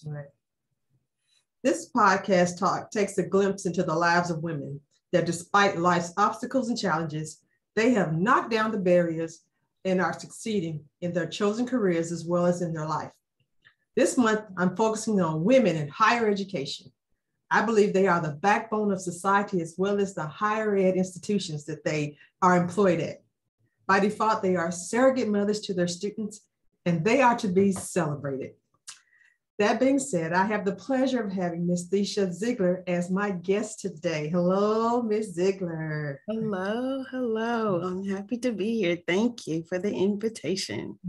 Right. This podcast talk takes a glimpse into the lives of women that despite life's obstacles and challenges, they have knocked down the barriers and are succeeding in their chosen careers as well as in their life. This month, I'm focusing on women in higher education. I believe they are the backbone of society as well as the higher ed institutions that they are employed at. By default, they are surrogate mothers to their students, and they are to be celebrated. That being said, I have the pleasure of having Ms. Thesha Zeigler as my guest today. Hello, Ms. Zeigler. Hello, hello. I'm happy to be here. Thank you for the invitation.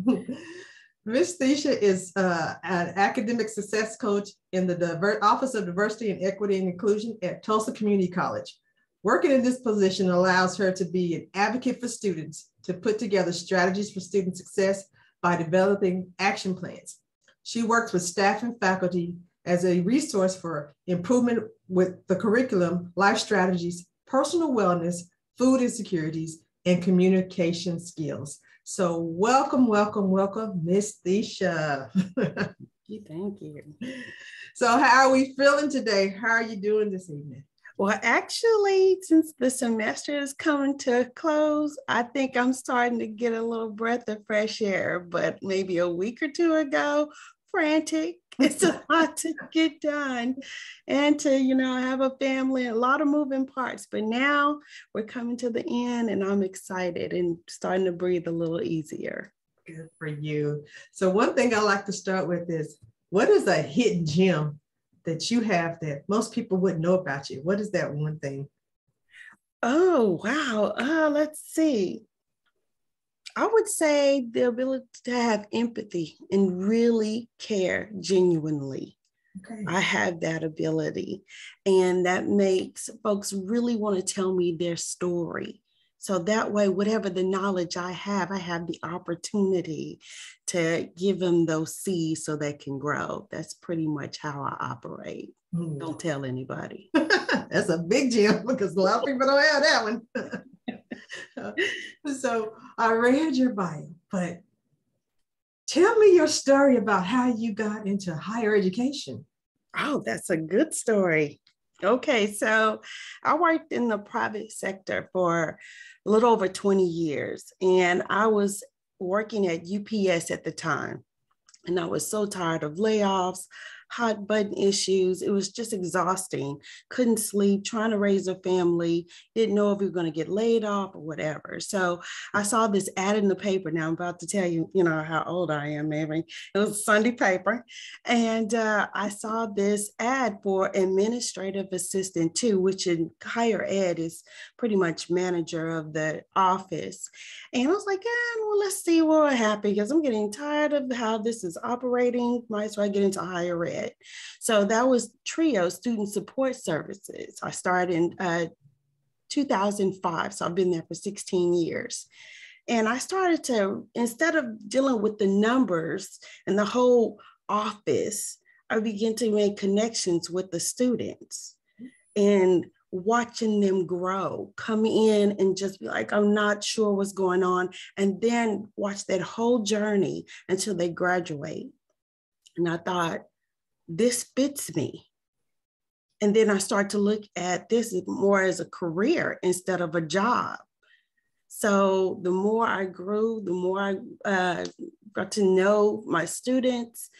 Ms. Thesha is an academic success coach in the Office of Diversity and Equity and Inclusion at Tulsa Community College. Working in this position allows her to be an advocate for students, to put together strategies for student success by developing action plans. She works with staff and faculty as a resource for improvement with the curriculum, life strategies, personal wellness, food insecurities, and communication skills. So welcome, welcome, welcome, Miss Thesha. Thank you. So how are we feeling today? How are you doing this evening? Well, actually, since the semester is coming to a close, I think I'm starting to get a little breath of fresh air, but maybe a week or two ago, frantic. It's a lot to get done and to, have a family, a lot of moving parts. But now we're coming to the end and I'm excited and starting to breathe a little easier. Good for you. So one thing I like to start with is, what is a hidden gem that you have that most people wouldn't know about you? What is that one thing? Oh, wow. Let's see. I would say the ability to have empathy and really care genuinely. Okay. I have that ability, and that makes folks really want to tell me their story. So that way, whatever the knowledge I have the opportunity to give them those seeds so they can grow. That's pretty much how I operate. Don't tell anybody. That's a big gem because a lot of people don't have that one. So I read your bio, but tell me your story about how you got into higher education. Oh, that's a good story. Okay, so I worked in the private sector for a little over 20 years, and I was working at UPS at the time. And I was so tired of layoffs, hot button issues. It was just exhausting. Couldn't sleep, trying to raise a family, didn't know if we were going to get laid off or whatever. So I saw this ad in the paper. Now I'm about to tell you, how old I am, maybe. It was a Sunday paper. And I saw this ad for administrative assistant too, which in higher ed is pretty much manager of the office. And I was like, well, let's see what happens because I'm getting tired of how this is operating. Might as well get into higher ed. So that was TRIO, Student Support Services. I started in 2005, so I've been there for 16 years. And I started to, instead of dealing with the numbers and the whole office, I began to make connections with the students and watching them grow, come in and just be like, I'm not sure what's going on, and then watch that whole journey until they graduate. And I thought, this fits me. And then I start to look at this more as a career instead of a job. So the more I grew, the more I got to know my students.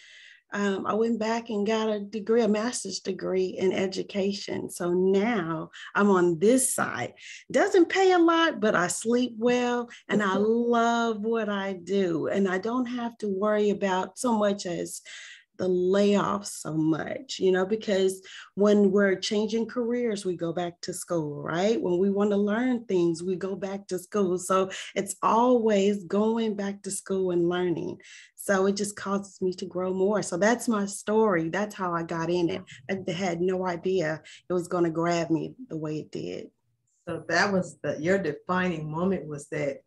I went back and got a master's degree in education. So now I'm on this side. Doesn't pay a lot, but I sleep well and I love what I do. And I don't have to worry about so much as the layoffs so much, because when we're changing careers, we go back to school, right? When we want to learn things, we go back to school. So it's always going back to school and learning. So it just causes me to grow more. So that's my story. That's how I got in it. I had no idea it was going to grab me the way it did. So that was your defining moment, was that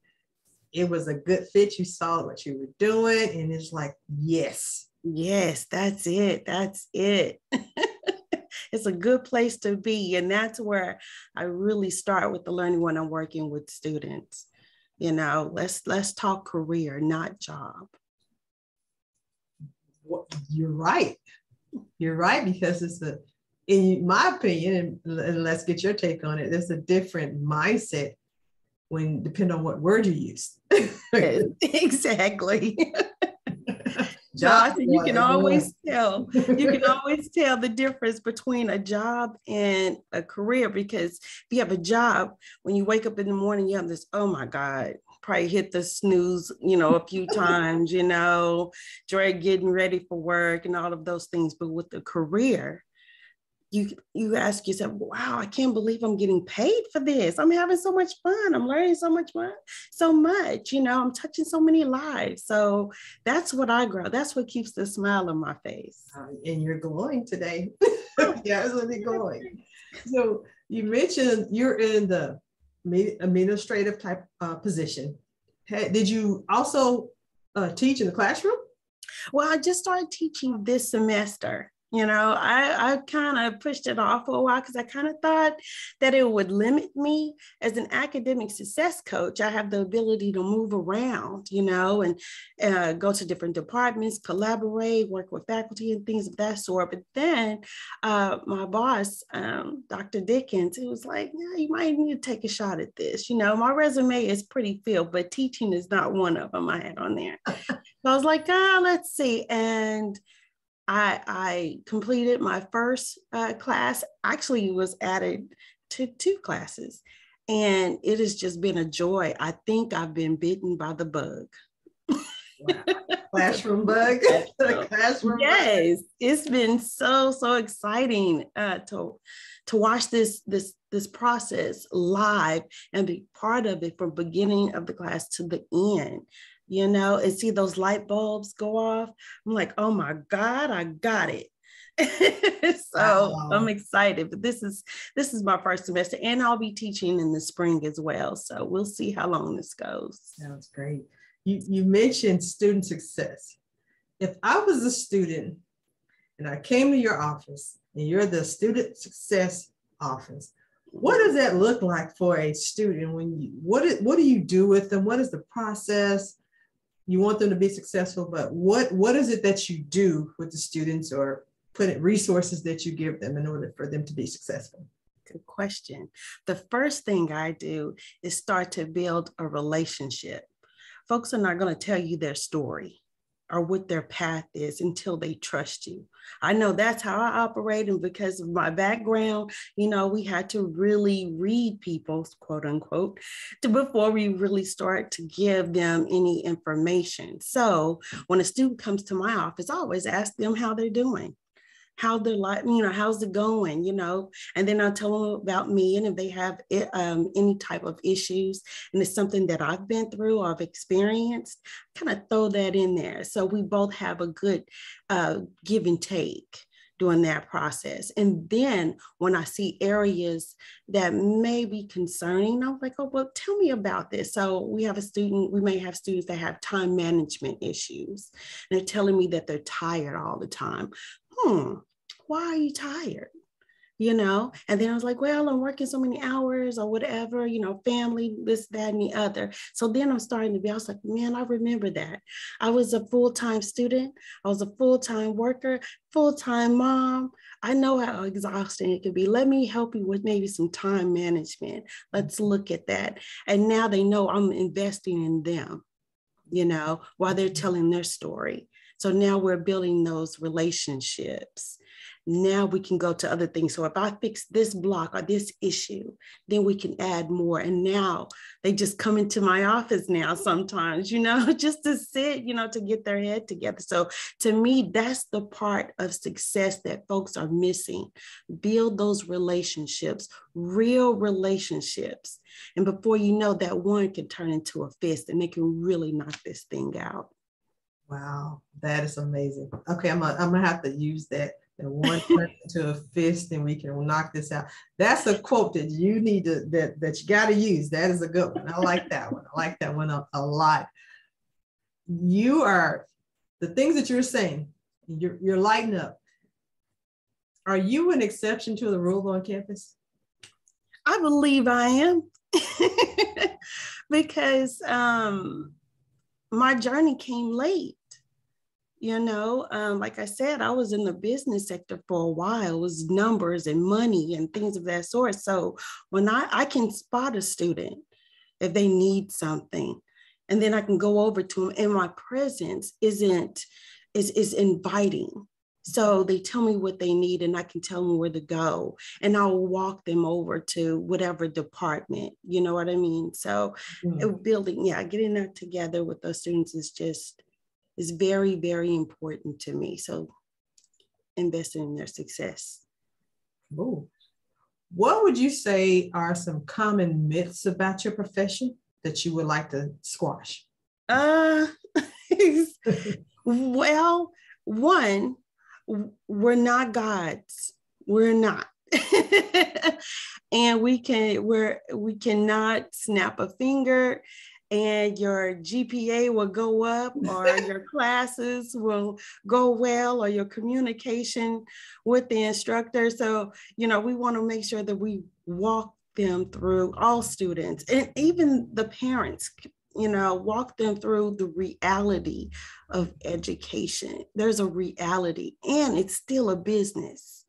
it was a good fit. You saw what you were doing and it's like, yes. Yes, that's it. That's it. It's a good place to be. And that's where I really start with the learning when I'm working with students. Let's talk career, not job. You're right. You're right, because in my opinion, and let's get your take on it, there's a different mindset when depending on what word you use. Exactly. So you can always tell the difference between a job and a career, because if you have a job, when you wake up in the morning, you have this, oh my God, probably hit the snooze, a few times, dread getting ready for work and all of those things. But with the career, you ask yourself, wow, I can't believe I'm getting paid for this. I'm having so much fun. I'm learning so much, I'm touching so many lives. So that's what I grow. That's what keeps the smile on my face. And you're glowing today. Yeah, it's really glowing. So you mentioned you're in the administrative type position. Did you also teach in the classroom? Well, I just started teaching this semester. I kind of pushed it off for a while because I kind of thought that it would limit me as an academic success coach. I have the ability to move around, and go to different departments, collaborate, work with faculty and things of that sort. But then my boss, Dr. Dickens, he was like, yeah, you might need to take a shot at this. My resume is pretty filled, but teaching is not one of them I had on there. So I was like, let's see. And I completed my first class. Actually, was added to 2 classes, and it has just been a joy. I think I've been bitten by the bug. Wow. Classroom bug. Classroom yes, bug. It's been so exciting to watch this process live and be part of it from beginning of the class to the end. And see those light bulbs go off. I'm like, oh my God, I got it. So wow. I'm excited, but this is my first semester, and I'll be teaching in the spring as well. So we'll see how long this goes. Sounds great. You mentioned student success. If I was a student and I came to your office and you're the student success office, what does that look like for a student? What do you do with them? What is the process? You want them to be successful, but what is it that you do with the students, or resources that you give them in order for them to be successful? Good question. The first thing I do is start to build a relationship. Folks are not going to tell you their story or what their path is until they trust you. I know that's how I operate, and because of my background, we had to really read people, quote unquote, before we really start to give them any information. So when a student comes to my office, I always ask them how they're doing, how they're like, how's it going, and then I'll tell them about me, and if they have any type of issues and it's something that I've been through or I've experienced, kind of throw that in there. So we both have a good give and take during that process. And then when I see areas that may be concerning, I'm like, oh, well, tell me about this. So we may have students that have time management issues, and they're telling me that they're tired all the time. Why are you tired? And then I was like, well, I'm working so many hours or whatever, family, this, that, and the other. So then I was like, man, I remember that. I was a full-time student. I was a full-time worker, full-time mom. I know how exhausting it can be. Let me help you with maybe some time management. Let's look at that. And now they know I'm investing in them, while they're telling their story. So now we're building those relationships. Now we can go to other things. So if I fix this block or this issue, then we can add more. And now they just come into my office now sometimes, just to sit, to get their head together. So to me, that's the part of success that folks are missing. Build those relationships, real relationships. And before you know, that one can turn into a fist, and they can really knock this thing out. Wow, that is amazing. Okay, I'm gonna have to use that. And one turn into a fist, and we can knock this out. That's a quote that you need to that you got to use. That is a good one. I like that one. I like that one a lot. The things that you're saying, you're lighting up. Are you an exception to the rule on campus? I believe I am, because my journey came late. Like I said, I was in the business sector for a while. It was numbers and money and things of that sort. So when I can spot a student if they need something, and then I can go over to them, and my presence is inviting. So they tell me what they need, and I can tell them where to go, and I'll walk them over to whatever department, you know what I mean? So getting that together with those students is very, very important to me. So investing in their success. Ooh. What would you say are some common myths about your profession that you would like to squash? Well, one, we're not gods. We're not. And we cannot snap a finger and your GPA will go up, or your classes will go well, or your communication with the instructor. So, we want to make sure that we walk them through, all students, and even the parents, walk them through the reality of education. There's a reality, and it's still a business,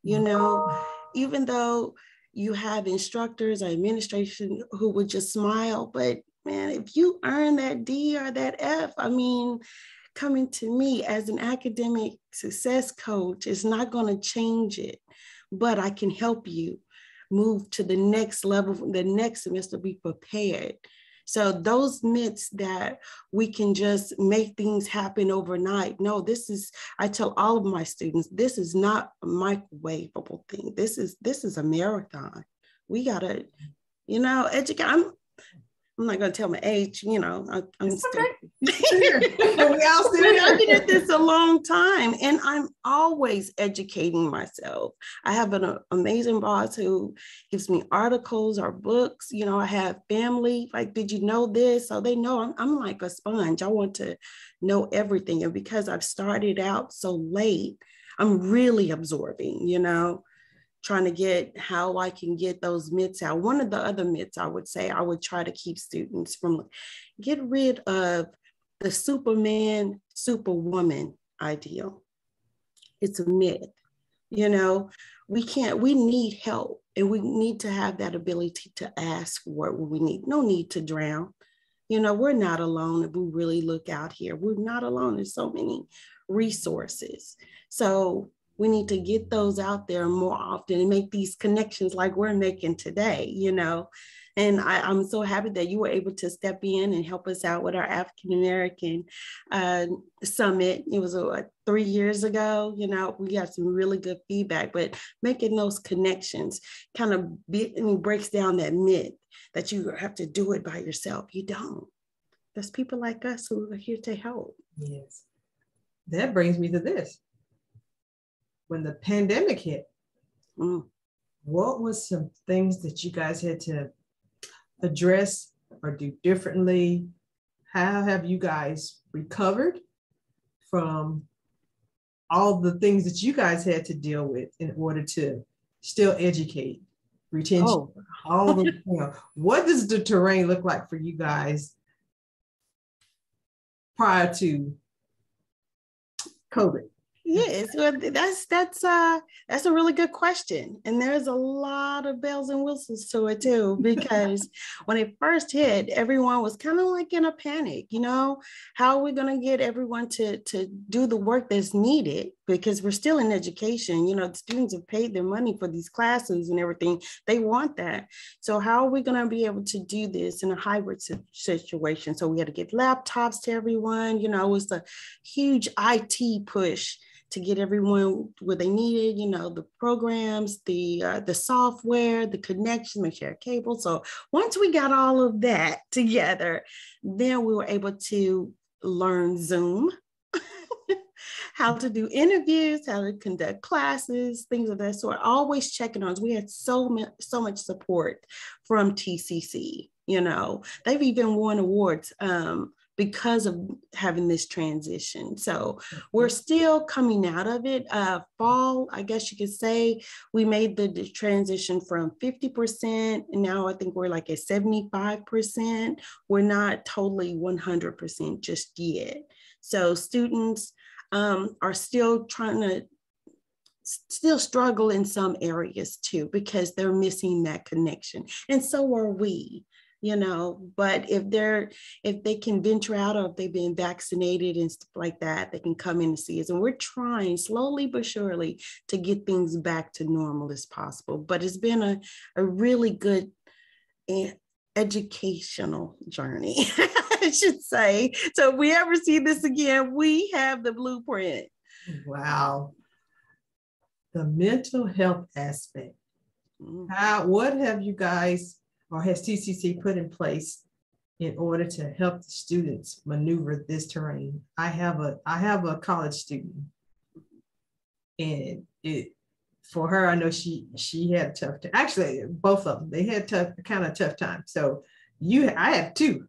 even though you have instructors or administration who would just smile, but man, if you earn that D or that F, coming to me as an academic success coach is not going to change it, but I can help you move to the next level, the next semester, be prepared. So those myths that we can just make things happen overnight. No, I tell all of my students, this is not a microwavable thing. This is a marathon. We gotta, educate. I'm not going to tell my age, I'm still. I've been at this a long time, and I'm always educating myself. I have an amazing boss who gives me articles or books. I have family, like, did you know this? So they know I'm like a sponge. I want to know everything. And because I've started out so late, I'm really absorbing, trying to get how I can get those myths out. One of the other myths I would say, I would try to keep students from, get rid of the Superman, Superwoman ideal. It's a myth. We need help, and we need to have that ability to ask for what we need. No need to drown. We're not alone. If we really look out here, we're not alone. There's so many resources. So we need to get those out there more often and make these connections like we're making today, And I'm so happy that you were able to step in and help us out with our African American summit. It was 3 years ago. We got some really good feedback, but making those connections kind of breaks down that myth that you have to do it by yourself. You don't. There's people like us who are here to help. Yes. That brings me to this. When the pandemic hit, what was some things that you guys had to address or do differently? How have you guys recovered from all the things that you guys had to deal with in order to still educate, retention, all the, what does the terrain look like for you guys prior to COVID? Yes, well, that's a really good question, and there's a lot of bells and whistles to it too. Because when it first hit, everyone was kind of like in a panic. How are we going to get everyone to do the work that's needed? Because we're still in education. The students have paid their money for these classes and everything. They want that. So how are we going to be able to do this in a hybrid situation? So we had to get laptops to everyone. It was a huge IT push to get everyone what they needed, the programs, the software, the connection, make sure cable. So once we got all of that together, then we were able to learn Zoom, how to do interviews, how to conduct classes, things of that sort. Always checking on us. We had so much support from TCC. They've even won awards because of having this transition. So we're still coming out of it. Fall, I guess you could say, we made the transition from 50%, and now I think we're like at 75%. We're not totally 100% just yet. So students, are still still struggle in some areas too, because they're missing that connection. And so are we, but if they can venture out, or if they've been vaccinated and stuff like that, they can come in and see us. And we're trying slowly but surely to get things back to normal as possible. But it's been a really good educational journey, I should say. So if we ever see this again, we have the blueprint. Wow. The mental health aspect. What have you guys, or has TCC put in place in order to help the students maneuver this terrain? I have a college student, and for her, I know she had a tough time. Actually, both of them, they had kind of tough time. So I had two.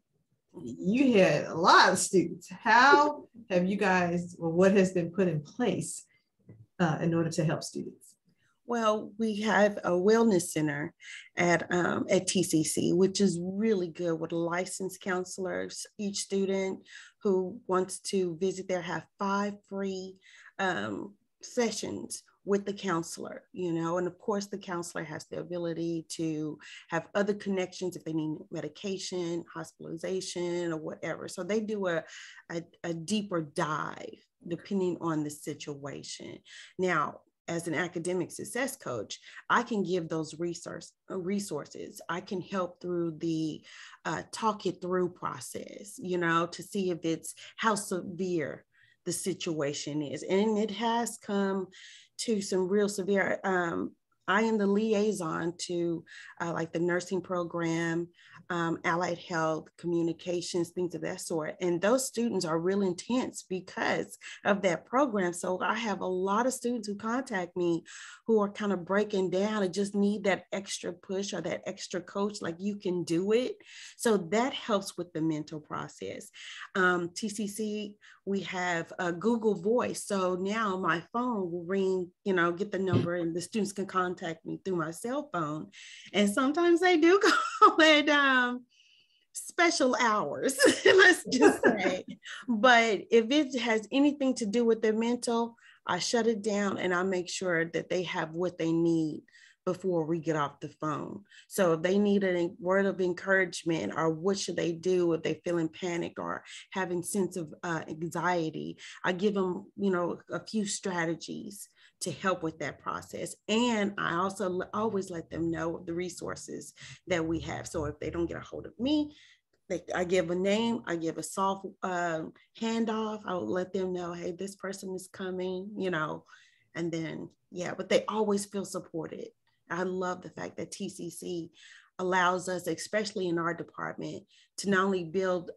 You had a lot of students. How have you guys, or what has been put in place in order to help students? Well, we have a wellness center at TCC, which is really good, with licensed counselors. Each student who wants to visit there have 5 free sessions with the counselor, and of course the counselor has the ability to have other connections if they need medication, hospitalization, or whatever. So they do a deeper dive depending on the situation. Now, as an academic success coach, I can give those resources. I can help through the talk it through process, to see if it's how severe the situation is. And it has come to some real severe. I am the liaison to like the nursing program, allied health, communications, things of that sort. And those students are real intense because of that program. So I have a lot of students who contact me who are kind of breaking down and just need that extra push or that extra coach, like, you can do it. So that helps with the mental process. TCC, we have a Google Voice. So now my phone will ring, get the number, and the students can contact me through my cell phone. And sometimes they do call it special hours, let's just say. But if it has anything to do with their mental, I shut it down and I make sure that they have what they need before we get off the phone. So if they need a word of encouragement, or what should they do if they're feeling panicked or having sense of anxiety, I give them, a few strategies to help with that process. And I also always let them know the resources that we have. So if they don't get a hold of me, I give a name, I give a soft handoff. I will let them know, hey, this person is coming, and then, but they always feel supported. I love the fact that TCC allows us, especially in our department, to not only build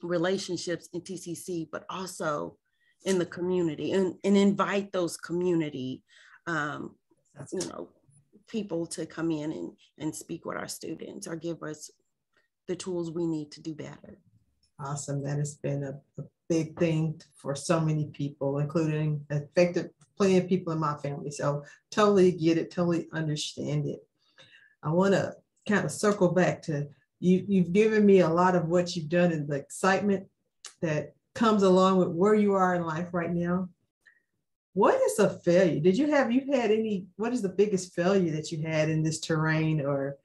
relationships in TCC, but also in the community, and invite those community, people to come in and speak with our students or give us the tools we need to do better. Awesome. That has been a big thing for so many people, including affected plenty of people in my family. So totally get it, totally understand it. I want to kind of circle back to you've given me a lot of what you've done and the excitement that comes along with where you are in life right now. What is a failure? What is the biggest failure that you had in this terrain, or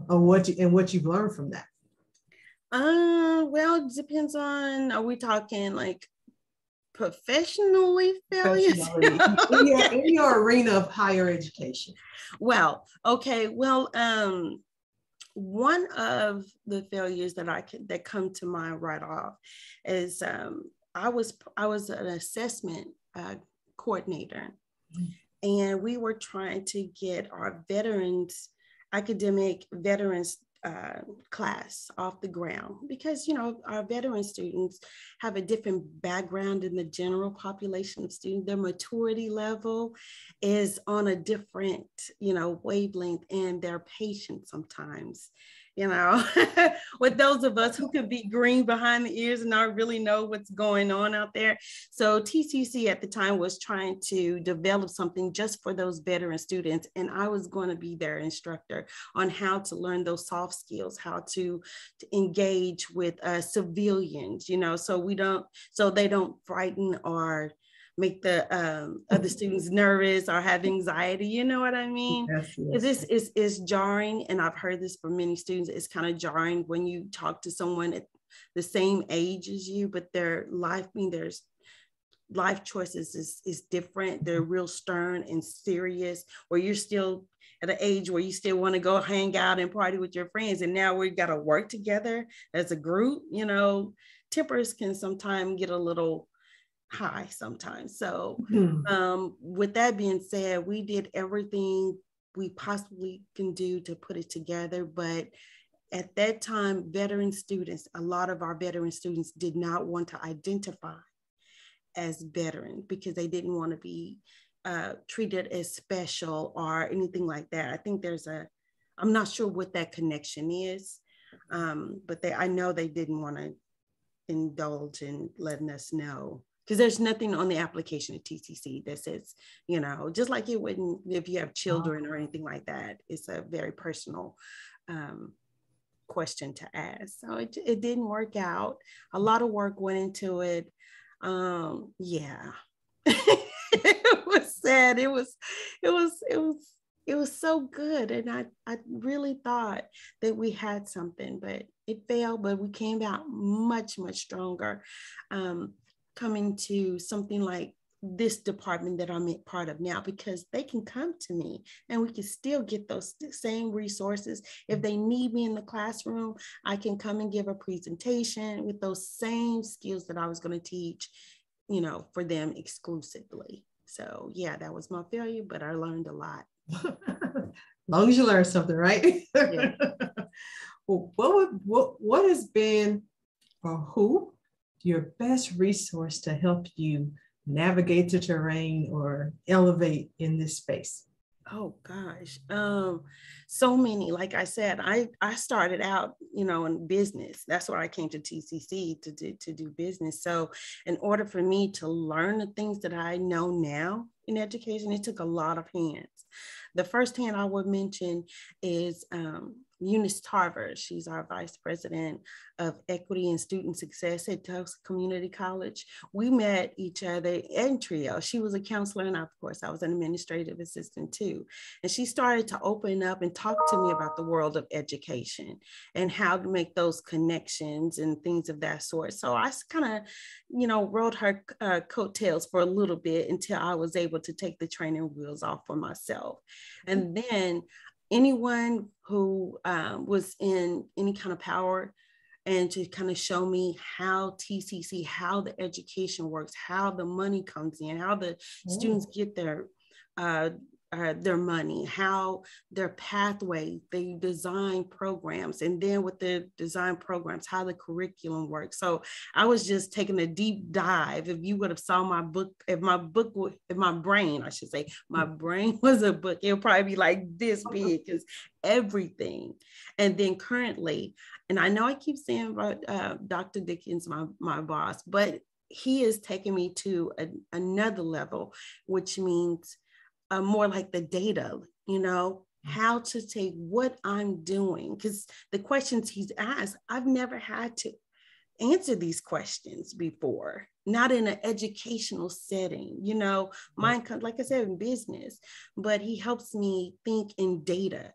what you've learned from that? Well, it depends on, are we talking like professionally failures? In your arena of higher education. Well, okay. Well, one of the failures that come to mind right off is I was an assessment coordinator, and we were trying to get our academic veterans class off the ground, because our veteran students have a different background than the general population of students. Their maturity level is on a different wavelength, and their patience sometimes you know, with those of us who could be green behind the ears and not really know what's going on out there. So TCC at the time was trying to develop something just for those veteran students. And I was going to be their instructor on how to learn those soft skills, how to engage with civilians, you know, so they don't frighten or make the other students nervous or have anxiety, you know what I mean? Because this is jarring, and I've heard this from many students, it's kind of jarring when you talk to someone at the same age as you, but their life choices is different. They're real stern and serious, or you're still at an age where you still want to go hang out and party with your friends, and now we got to work together as a group, you know. Tempers can sometimes get a little high sometimes. So with that being said, we did everything we possibly can do to put it together. But at that time, a lot of our veteran students did not want to identify as veteran because they didn't want to be treated as special or anything like that. I think I'm not sure what that connection is, but I know they didn't want to indulge in letting us know. Because there's nothing on the application at TCC that says, you know, just like it wouldn't if you have children or anything like that. It's a very personal question to ask. So it didn't work out. A lot of work went into it. Yeah, it was sad. It was so good. And I really thought that we had something, but it failed, but we came out much, much stronger. Coming to something like this department that I'm a part of now, because they can come to me and we can still get those same resources. If they need me in the classroom, I can come and give a presentation with those same skills that I was going to teach, you know, for them exclusively. So yeah, that was my failure, but I learned a lot. As long as you learn something, right? Yeah. Well, what has been, or who, your best resource to help you navigate the terrain or elevate in this space? Oh gosh, so many. Like I said, I started out, you know, in business. That's why I came to TCC to do business. So in order for me to learn the things that I know now in education, it took a lot of hands. The first hand I would mention is Eunice Tarver. She's our Vice President of Equity and Student Success at Tulsa Community College. We met each other in trio. She was a counselor, and of course, I was an administrative assistant too. And she started to open up and talk to me about the world of education and how to make those connections and things of that sort. So I kind of, you know, rode her coattails for a little bit until I was able to take the training wheels off for myself. And then anyone who was in any kind of power and to kind of show me how TCC, how the education works, how the money comes in, how the students get their money, how their pathway, they design programs, and then with the design programs, how the curriculum works. So I was just taking a deep dive. If you would have saw my book, if my brain was a book, it'll probably be like this big, because everything. And then currently, and I know I keep saying about Dr. Dickens, my boss, but he is taking me to another level, which means more like the data, you know, how to take what I'm doing. Because the questions he's asked, I've never had to answer these questions before, not in an educational setting, you know, mine comes, like I said, in business, but he helps me think in data,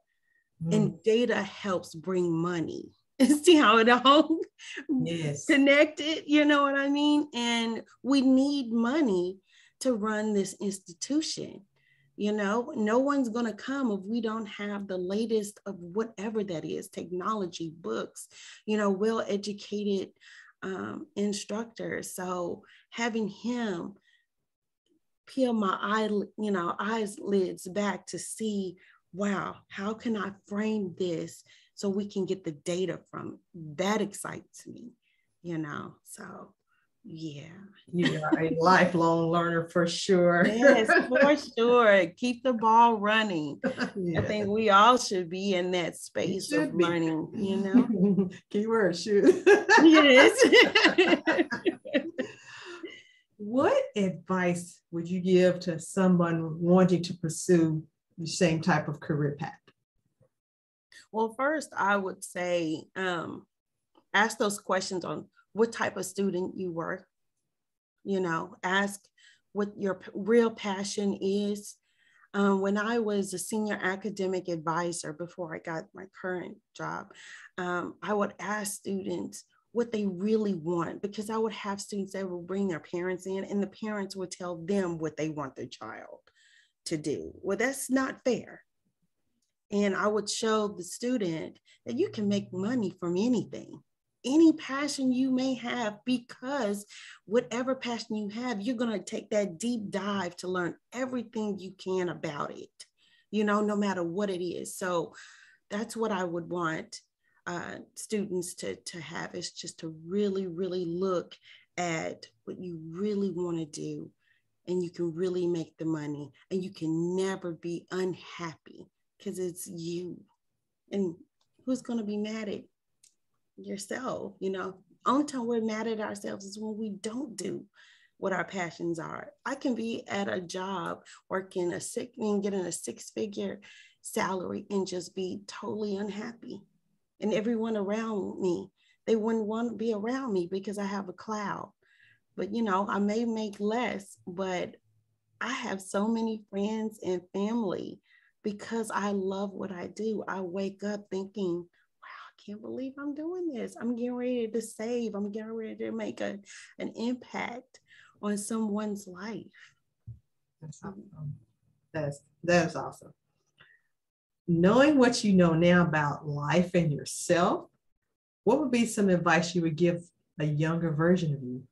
and data helps bring money. See how it all connected, you know what I mean? And we need money to run this institution. You know, no one's going to come if we don't have the latest of whatever that is, technology, books, you know, well-educated instructors. So having him peel my eyelids back to see, wow, how can I frame this so we can get the data from it? That excites me, you know, so Yeah. You are a lifelong learner for sure. Yes, for sure. Keep the ball running. Yeah. I think we all should be in that space of learning, you know? Keyword should. Yes. What advice would you give to someone wanting to pursue the same type of career path? Well, first, I would say ask those questions on what type of student you were. You know, ask what your real passion is. When I was a senior academic advisor before I got my current job, I would ask students what they really want, because I would have students that will bring their parents in and the parents would tell them what they want their child to do. Well, that's not fair. And I would show the student that you can make money from anything, any passion you may have, because whatever passion you have, you're going to take that deep dive to learn everything you can about it, you know, no matter what it is. So that's what I would want students to have, is just to really, really look at what you really want to do, and you can really make the money, and you can never be unhappy because it's you. And who's going to be mad at yourself? You know, only time we're mad at ourselves is when we don't do what our passions are. I can be at a job working getting a six-figure salary and just be totally unhappy. And everyone around me, they wouldn't want to be around me because I have a cloud. But, you know, I may make less, but I have so many friends and family because I love what I do. I wake up thinking, wow, I can't believe I'm doing this. I'm getting ready to save. I'm getting ready to make an impact on someone's life. That's awesome. That's awesome. Knowing what you know now about life and yourself, what would be some advice you would give a younger version of you?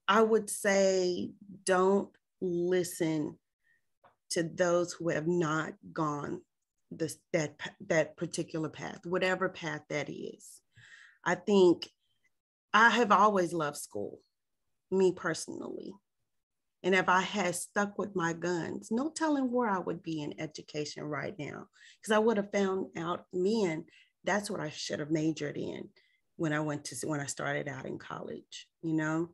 I would say don't listen to those who have not gone that particular path, whatever path that is. I think I have always loved school, me personally. And if I had stuck with my guns, no telling where I would be in education right now, because I would have found out, man, that's what I should have majored in when I started out in college, you know,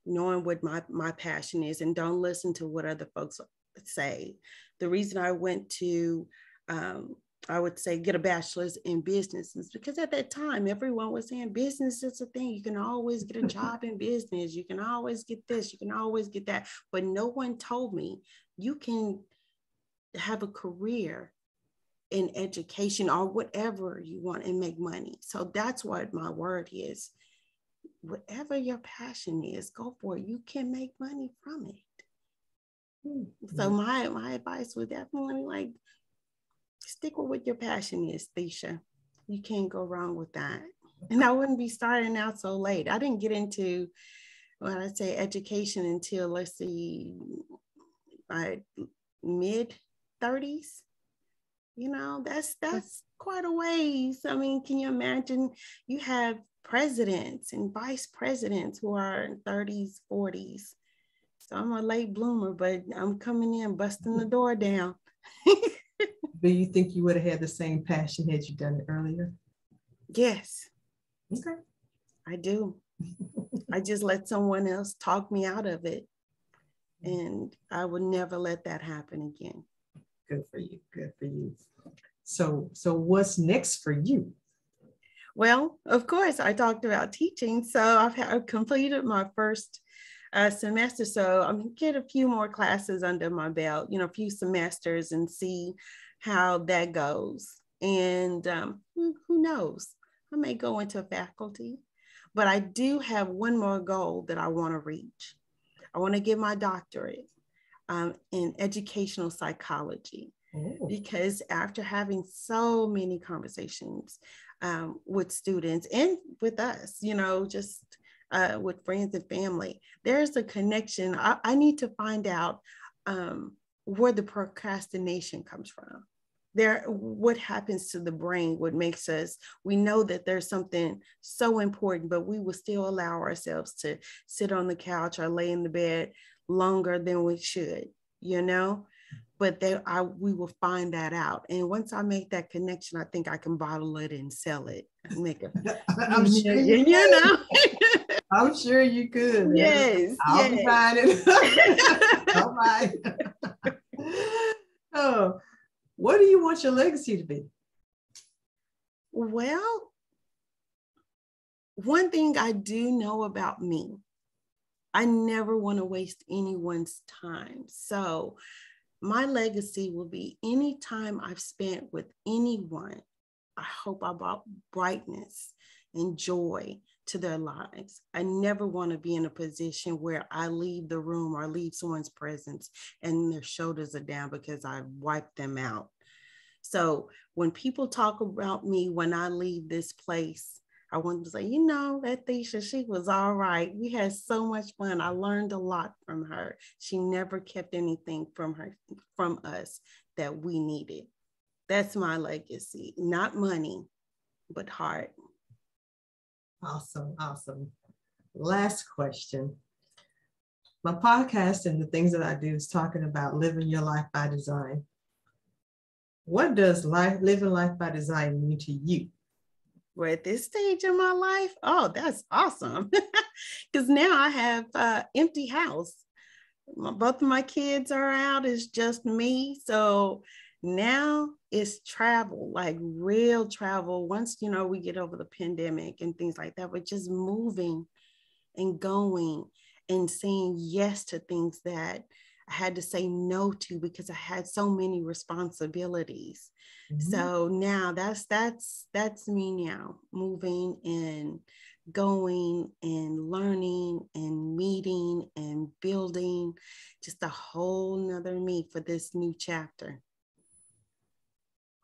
knowing what my passion is, and don't listen to what other folks say. The reason I went to, I would say, get a bachelor's in business is because at that time, everyone was saying business is a thing. You can always get a job in business. You can always get this. You can always get that. But no one told me you can have a career in education or whatever you want and make money. So that's what my word is. Whatever your passion is, go for it. You can make money from it. So my advice would definitely, like, stick with what your passion is, Thesha. You can't go wrong with that. And I wouldn't be starting out so late. I didn't get into, when I say education, until, let's see, my mid 30s. You know, that's quite a ways. I mean, can you imagine? You have presidents and vice presidents who are in 30s, 40s. So I'm a late bloomer, but I'm coming in, busting the door down. Do you think you would have had the same passion had you done it earlier? Yes. Okay. I do. I just let someone else talk me out of it. And I would never let that happen again. Good for you. Good for you. So what's next for you? Well, of course, I talked about teaching. So I've completed my first semester. So I'm going to get a few more classes under my belt, you know, a few semesters, and see how that goes. And who knows? I may go into faculty, but I do have one more goal that I want to reach. I want to get my doctorate in educational psychology. Oh. Because after having so many conversations with students and with us, you know, just with friends and family, there's a connection. I need to find out where the procrastination comes from. what happens to the brain, what makes us, we know that there's something so important, but we will still allow ourselves to sit on the couch or lay in the bed longer than we should, you know? But we will find that out. And once I make that connection, I think I can bottle it and sell it. Make a, I'm sure you know. I'm sure you could. Yes. I'll be buying it. All right. Oh, what do you want your legacy to be? Well, one thing I do know about me, I never want to waste anyone's time. So my legacy will be any time I've spent with anyone, I hope I brought brightness and joy to their lives. I never want to be in a position where I leave the room or leave someone's presence and their shoulders are down because I wiped them out. So when people talk about me, when I leave this place, I want to say, you know, that Thesha, she was all right. We had so much fun. I learned a lot from her. She never kept anything from us that we needed. That's my legacy. Not money, but heart. Awesome. Awesome. Last question. My podcast and the things that I do is talking about living your life by design. What does living life by design mean to you? We're at this stage in my life. Oh, that's awesome. Because now I have an empty house. Both of my kids are out. It's just me. So now it's travel, like real travel. Once, you know, we get over the pandemic and things like that, we're just moving and going and saying yes to things that I had to say no to because I had so many responsibilities. Mm-hmm. So now that's me now, moving and going and learning and meeting and building just a whole nother me for this new chapter.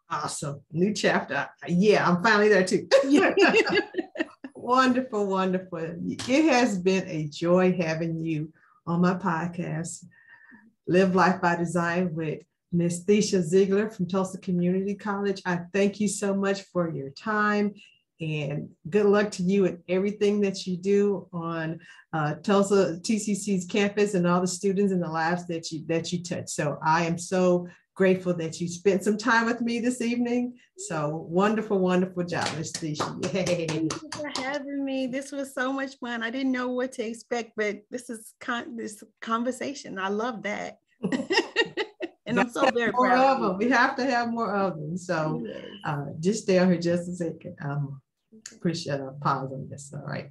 Awesome. New chapter. Yeah, I'm finally there too. Wonderful, wonderful. It has been a joy having you on my podcast, Live Life by Design with Ms. Thesha Zeigler from Tulsa Community College. I thank you so much for your time and good luck to you and everything that you do on Tulsa TCC's campus and all the students and the lives that you touch. So I am so grateful that you spent some time with me this evening. So wonderful, wonderful job, Ms. Thesha. Yay. Thank you for having me. This was so much fun. I didn't know what to expect, but this is this conversation. I love that. And I'm so very proud of them. We have to have more of them. So just stay on here just a second. Appreciate a pause on this. All right.